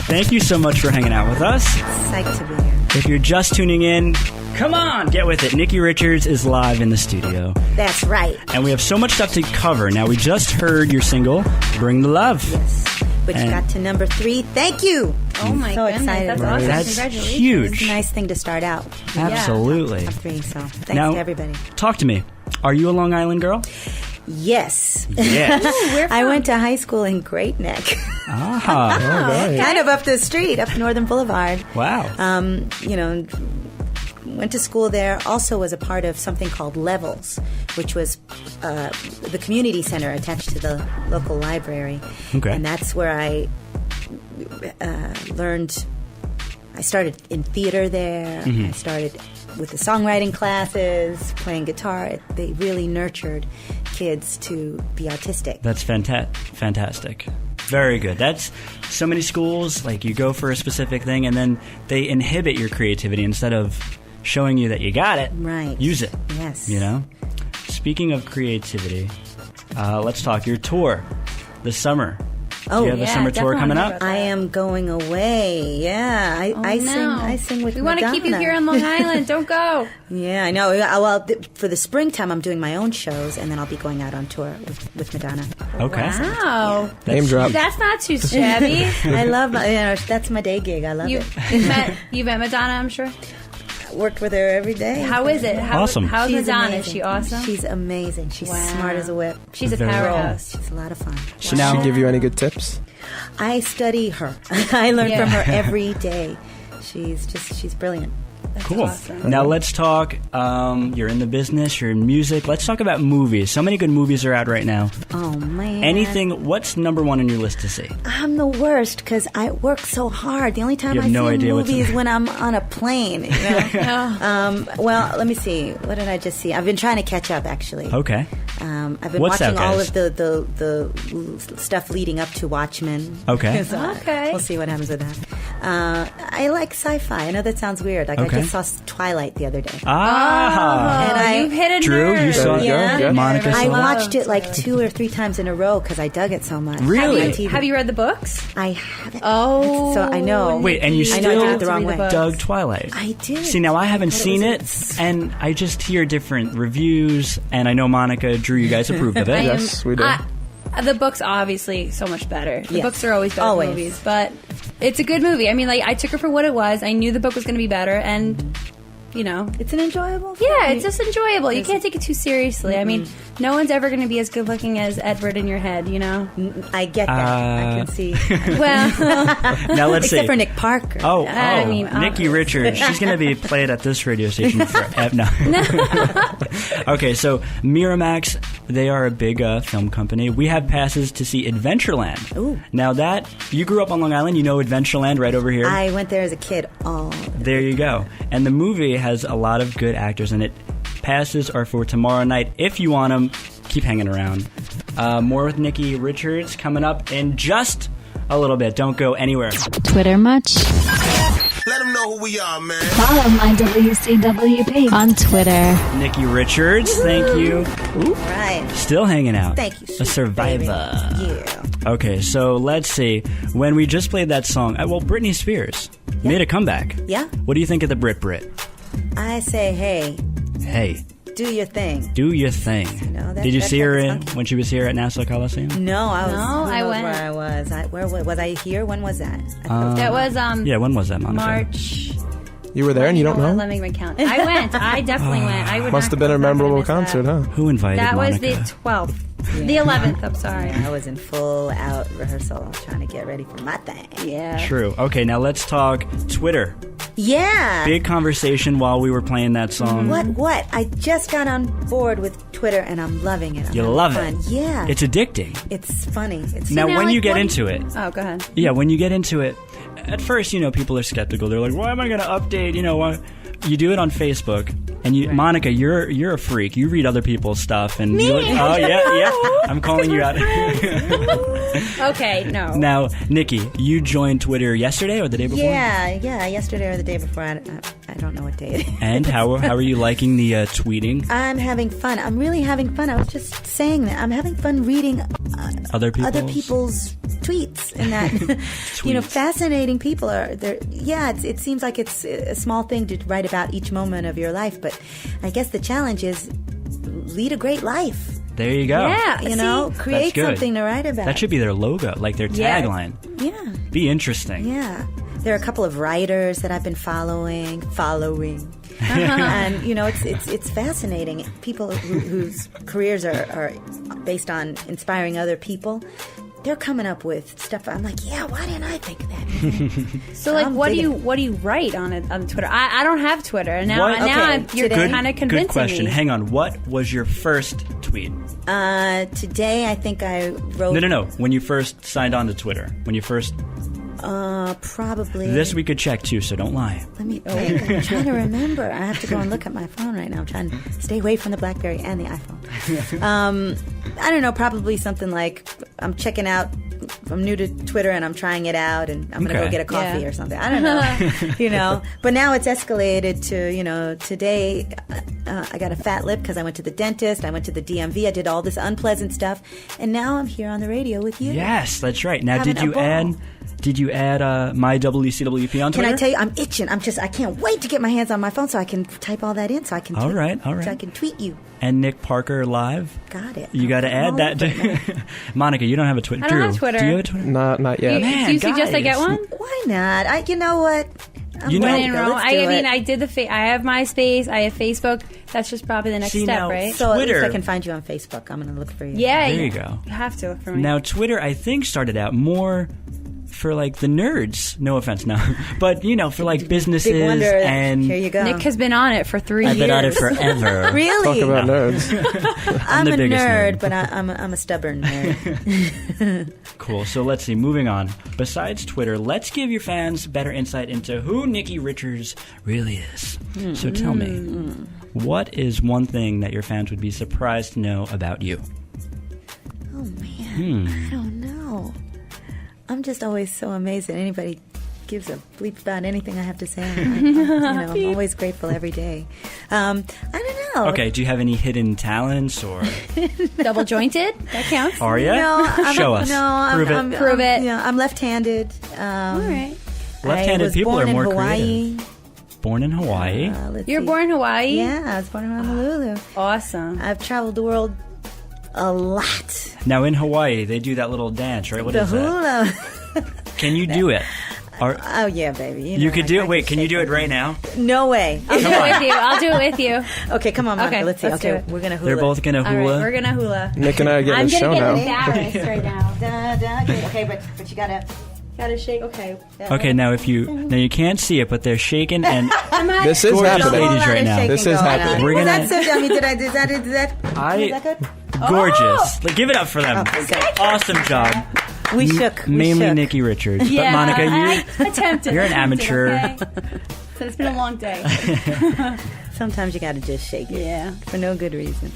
Thank you so much for hanging out with us. Psyched to be here. If you're just tuning in, come on, get with it. Nikki Richards is live in the studio. That's right. And we have so much stuff to cover. Now, we just heard your single, Bring the Love. Yes. Which got to number 3. Thank you. Oh, my so goodness. excited. That's awesome. That's Congratulations. huge. It's a nice thing to start out. Absolutely. Top 3, so thanks Now, to everybody. Talk to me. Are you a Long Island girl? Yes. Yes. Where from? I went to high school in Great Neck. Kind of up the street, up Northern Boulevard. Wow. Went to school there. Also was a part of something called Levels, which was the community center attached to the local library. Okay. And that's where I learned. I started in theater there. I started with the songwriting classes, playing guitar. They really nurtured kids to be artistic. That's fantastic. Very good. That's so many schools, like you go for a specific thing and then they inhibit your creativity instead of showing you that you got it. Right. Use it. Yes. You know? Speaking of creativity, let's talk your tour this summer. Do you have a summer tour coming up? I am going away. Yeah, I sing with. We want to keep you here on Long Island. Don't go. Yeah, I know. Well, for the springtime, I'm doing my own shows, and then I'll be going out on tour with Madonna. Okay. Wow. Name drop. That's not too shabby. I love. That's my day gig. I love it. You met Madonna, I'm sure. Worked with her every day. How is it? Awesome. How's She's Madonna? amazing. Is she awesome? She's amazing. She's smart as a whip. She's a Very powerhouse. She's a lot of fun. So now, She give you any good tips? I study her. I learn from her every day. She's brilliant. That's cool. awesome. Now let's talk. You're in the business. You're in music. Let's talk about movies. So many good movies are out right now. Oh man. Anything? What's number one on your list to see? I'm the worst because I work so hard. The only time You I have no see idea a what's movie in- is when I'm on a plane. You know? Well, let me see. What did I just see? I've been trying to catch up, actually. Okay. I've been What's watching out, all guys? of the stuff leading up to Watchmen. Okay. So Okay. We'll see what happens with that. I like sci-fi. I know that sounds weird. Like Okay. I just saw Twilight the other day. Ah. And You've hit a Drew, nerve. you saw There you go. Yeah. Monica I saw it? watched it like 2 or 3 times in a row because I dug it so much. Really? On TV. Have you read the books? I haven't. Oh. So I know. Wait, and you I know I still did it the wrong way. dug Twilight? I did. See, now I haven't thought it seen was it, and I just hear different reviews, and I know Monica, Drew, you guys approved of it. Yes, we do. The book's obviously so much better. The Yes. books are always better than movies, but it's a good movie. I mean, like, I took her for what it was. I knew the book was going to be better, and, you know. It's an enjoyable film. Yeah, it's just enjoyable. You can't take it too seriously. I mean, no one's ever going to be as good looking as Edward in your head, you know? I get that. I can see. Well, Now let's see. Except for Nick Parker. I mean, Nikki Richards. She's going to be played at this radio station forever. No. Okay, so Miramax, they are a big film company. We have passes to see Adventureland. Ooh. Now that, you grew up on Long Island, you know Adventureland right over here? I went there as a kid. There you go. And the movie has a lot of good actors in it. Passes are for tomorrow night. If you want them, keep hanging around. More with Nikki Richards coming up in just a little bit. Don't go anywhere. Twitter much? Let them know who we are, man. Follow my WCWP on Twitter. Nikki Richards, thank you. Ooh, Right. still hanging out. Thank you. A survivor. Baby. Yeah. Okay, so let's see. When we just played that song, well, Britney Spears made a comeback. Yeah. What do you think of the Brit? I say, hey, Hey, do your thing. do your thing. know, Did you that's see her funky. when she was here at Nassau Coliseum? No, I was. No, who I knows went. Where I was. Where was I here? When was that? that was Yeah, when was that, Monica? March. You were there and you don't know? Let me count. I went. I definitely went. I would Must have been a memorable concert, huh? Who invited That was Monica? the 12th. The 11th, I'm sorry. I was in full out rehearsal, trying to get ready for my thing. Yeah. True. Okay, now let's talk Twitter. Yeah. Big conversation while we were playing that song. What? I just got on board with Twitter and I'm loving it. I'm You having love fun. it. Yeah. It's addicting. It's funny. It's Now, now, when like, you get what- into it, Oh, go ahead. yeah, when you get into it, at first, people are skeptical. They're like, why am I going to update? Why? You do it on Facebook, and Monica, you're a freak. You read other people's stuff, and Me? oh yeah, I'm calling you out. Okay, no. Now, Nikki, you joined Twitter yesterday or the day before? Yeah, yesterday or the day before. I don't know what day it is. And how are you liking the tweeting? I'm having fun. I'm really having fun. I was just saying that. I'm having fun reading Other people's? people's tweets, and that fascinating people are there. Yeah, it seems like it's a small thing to write about each moment of your life, but I guess the challenge is lead a great life. There you go. Yeah, Create something to write about. That should be their logo, like their tagline. Yeah. Be interesting. Yeah. There are a couple of writers that I've been following. And it's fascinating. People whose careers are based on inspiring other people. They're coming up with stuff. I'm like, yeah, why didn't I think of that? So, like, what do you write on Twitter? I don't have Twitter, and now you're kind of convincing Good question. me. Hang on. What was your first tweet? Today, I think I wrote. No. When you first signed on to Twitter, probably. This we could check too, so don't lie. I'm trying to remember. I have to go and look at my phone right now. I'm trying to stay away from the BlackBerry and the iPhone. I don't know. Probably something like I'm checking out. I'm new to Twitter and I'm trying it out, and I'm going to go get a coffee or something. I don't know. But now it's escalated to today I got a fat lip because I went to the dentist. I went to the DMV. I did all this unpleasant stuff, and now I'm here on the radio with you. Yes, that's right. Now, Having did you add my WCWP on Twitter? Can I tell you? I'm itching. I can't wait to get my hands on my phone so I can type all that in. So I can. All right. So I can tweet you. And Nick Parker Live. Got it. You got to add that. Monica, you don't have a Twitter. I don't have Twitter. Do you have a Twitter? Not yet. Do you suggest I get one? Why not? You know what? I did I have MySpace. I have Facebook. That's just probably the next step, now, right? So Twitter. at least I can find you on Facebook. I'm going to look for you. Yeah. There you go. You have to look for me. Now, Twitter, I think, started out more for like the nerds. No offense, no, but for like businesses. Big wonder. And here you go. Nick has been on it for 3 years. I've been on it forever. Really? Talk about nerds. I'm the a biggest nerd, nerd. but I'm a stubborn nerd. Cool. So let's see. Moving on. Besides Twitter, let's give your fans better insight into who Nikki Richards really is. So tell me, what is one thing that your fans would be surprised to know about you? Oh man, I don't know. I'm just always so amazed that anybody gives a bleep about anything I have to say. I'm always grateful every day. I don't know. Okay. Do you have any hidden talents or? Double jointed? That counts. Are you? No, Show us. No, Prove it. Yeah, I'm left-handed. All right. Left-handed people are more Hawaii. creative. Born in Hawaii. You're born in Hawaii? Yeah, I was born in Honolulu. Awesome. I've traveled the world a lot. Now in Hawaii, they do that little dance, right? What The is that? hula. Can you do it? Oh yeah, baby. You could do it. Wait, can you do it right now? No way. I'll do it with you. I'll do it with you. Okay, come on, Monica. Okay, Let's see. let's do Okay, it. we're gonna hula. They're both gonna All hula. right, we're going to hula. Nick and I are getting I'm a going show to get now. embarrassed right now. Da, da. Okay, but you gotta. Gotta shake. Okay. Okay, now you can't see it, but they're shaking and This is Gorgeous happening. ladies right now. This is happening. We're Was gonna- that so? I mean, did that? I Was that good? gorgeous. Like, give it up for them. Okay. Awesome job. We shook. We Mainly shook. Nikki Richards, Yeah, but Monica, I attempted. you're an amateur. Okay? So it's been a long day. Sometimes you gotta just shake it. Yeah. For no good reason.